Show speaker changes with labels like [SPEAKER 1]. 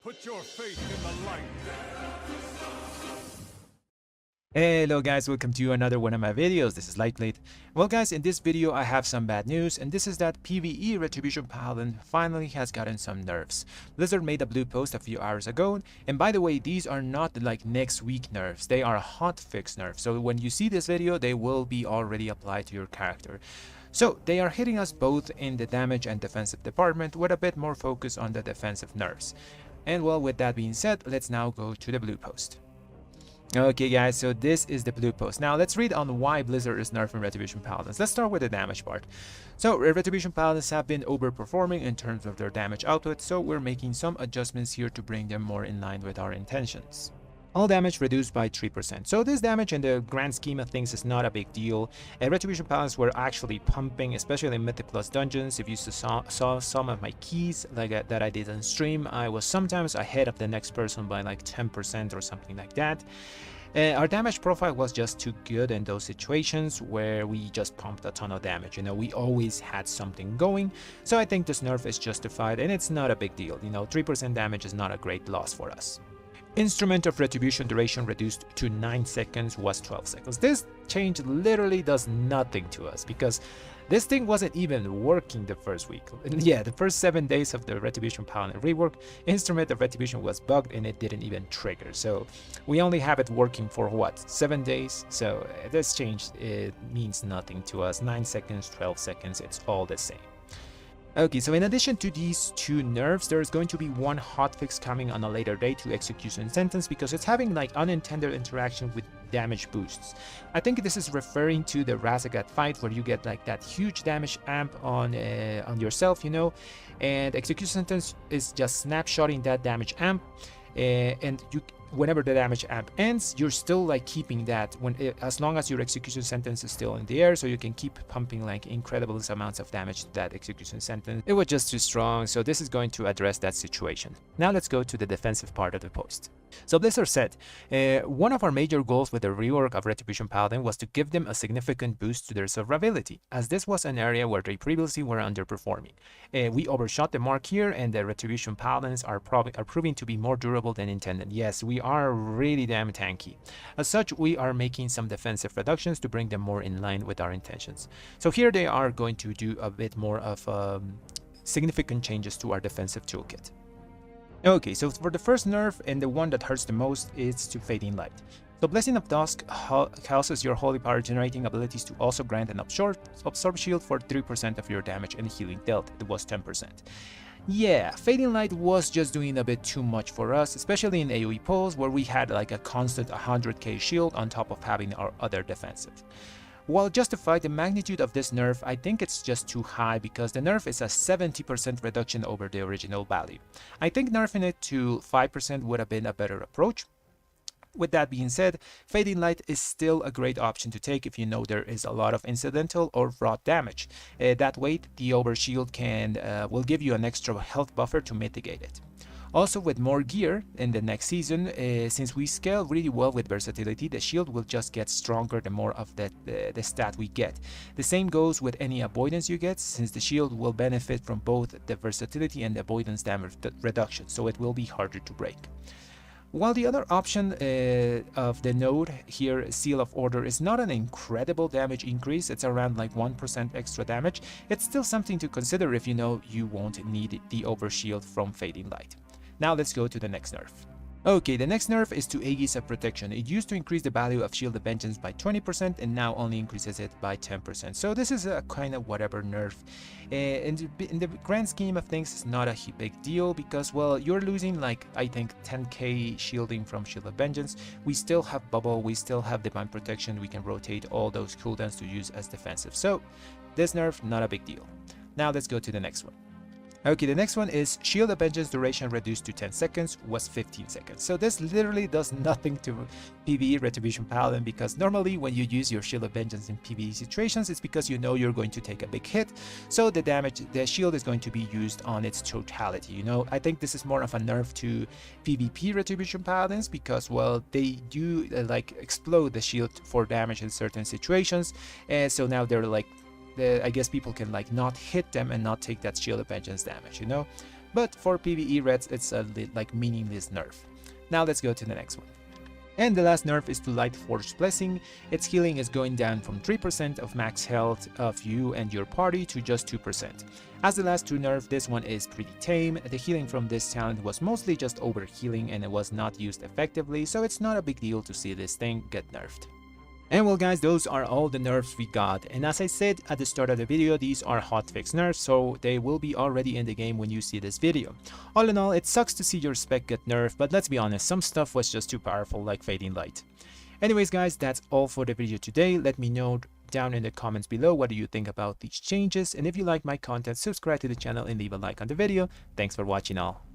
[SPEAKER 1] Put your faith in the light.
[SPEAKER 2] Hello guys, welcome to another one of my videos. This is Lightblade. Well guys, in this video I have some bad news, and this is that PVE Retribution Paladin finally has gotten some nerfs. Blizzard made a blue post a few hours ago, and by the way, these are not like next week nerfs, they are hotfix nerfs. So when you see this video, they will be already applied to your character. So they are hitting us both in the damage and defensive department with a bit more focus on the defensive nerfs. And well, with that being said, let's now go to the blue post. Okay guys, so this is the blue post. Now let's read on why Blizzard is nerfing Retribution Paladins. Let's start with the damage part. So Retribution Paladins have been overperforming in terms of their damage output, so we're making some adjustments here to bring them more in line with our intentions. All damage reduced by 3%. So this damage in the grand scheme of things is not a big deal. Retribution Paladins were actually pumping, especially in Mythic Plus dungeons. If you saw some of my keys that I did on stream, I was sometimes ahead of the next person by like 10% or something like that. Our damage profile was just too good in those situations where we just pumped a ton of damage. You know, we always had something going. So I think this nerf is justified and it's not a big deal. You know, 3% damage is not a great loss for us. Instrument of Retribution duration reduced to 9 seconds was 12 seconds. This change literally does nothing to us because this thing wasn't even working the first week. Yeah, the first 7 days of the Retribution Paladin rework, Instrument of Retribution was bugged and it didn't even trigger. So we only have it working for what, 7 days? So this change, it means nothing to us. 9 seconds, 12 seconds, it's all the same. Okay, so in addition to these two nerfs, there's going to be one hotfix coming on a later date to Execution Sentence because it's having like unintended interaction with damage boosts. I think this is referring to the Razagat fight where you get like that huge damage amp on yourself, you know, and Execution Sentence is just snapshotting that damage amp, and whenever the damage amp ends, you're still like keeping that as long as your execution sentence is still in the air, so you can keep pumping like incredible amounts of damage to that execution sentence. It was just too strong, so this is going to address that situation. Now let's go to the defensive part of the post. So Blizzard said, one of our major goals with the rework of Retribution Paladin was to give them a significant boost to their survivability, as this was an area where they previously were underperforming. We overshot the mark here, and the Retribution Paladins are proving to be more durable than intended. Yes, we are really damn tanky. As such, we are making some defensive reductions to bring them more in line with our intentions. So here they are going to do a bit more of significant changes to our defensive toolkit. Okay, so for the first nerf, and the one that hurts the most, is to Fading Light. So Blessing of Dusk causes your holy power generating abilities to also grant an absorb shield for 3% of your damage and healing dealt. It was 10%. Yeah, Fading Light was just doing a bit too much for us, especially in AoE pulls where we had like a constant 100k shield on top of having our other defensive. While justified, the magnitude of this nerf, I think it's just too high because the nerf is a 70% reduction over the original value. I think nerfing it to 5% would have been a better approach. With that being said, Fading Light is still a great option to take if you know there is a lot of incidental or raw damage. That way, the overshield will give you an extra health buffer to mitigate it. Also, with more gear in the next season, since we scale really well with versatility, the shield will just get stronger the more of the stat we get. The same goes with any avoidance you get, since the shield will benefit from both the versatility and the avoidance damage reduction, so it will be harder to break. While the other option of the node here, Seal of Order, is not an incredible damage increase, it's around like 1% extra damage, it's still something to consider if you know you won't need the overshield from Fading Light. Now let's go to the next nerf. Okay, the next nerf is to Aegis of Protection. It used to increase the value of Shield of Vengeance by 20% and now only increases it by 10%. So this is a kind of whatever nerf. In the grand scheme of things, it's not a big deal because, well, you're losing like, I think, 10k shielding from Shield of Vengeance. We still have Bubble, we still have Divine Protection, we can rotate all those cooldowns to use as defensive. So this nerf, not a big deal. Now let's go to the next one. Okay, the next one is Shield of Vengeance duration reduced to 10 seconds was 15 seconds. So this literally does nothing to PvE Retribution Paladin because normally when you use your Shield of Vengeance in PvE situations, it's because you know you're going to take a big hit. So the shield is going to be used on its totality. You know, I think this is more of a nerf to PvP Retribution Paladins because, well, they do like explode the shield for damage in certain situations. So now they're like, I guess people can like not hit them and not take that Shield of Vengeance damage, you know. but for PvE reds it's a like meaningless nerf. Now let's go to the next one. And the last nerf is to Lightforged Blessing. Its healing is going down from 3% of max health of you and your party to just 2%. As the last two nerfs, this one is pretty tame. The healing from this talent was mostly just overhealing and it was not used effectively, so it's not a big deal to see this thing get nerfed. And well guys, those are all the nerfs we got, and as I said at the start of the video, these are hotfix nerfs, so they will be already in the game when you see this video. All in all, it sucks to see your spec get nerfed, but let's be honest, some stuff was just too powerful, like Fading Light. Anyways guys, that's all for the video today. Let me know down in the comments below what do you think about these changes, and if you like my content, subscribe to the channel and leave a like on the video. Thanks for watching all.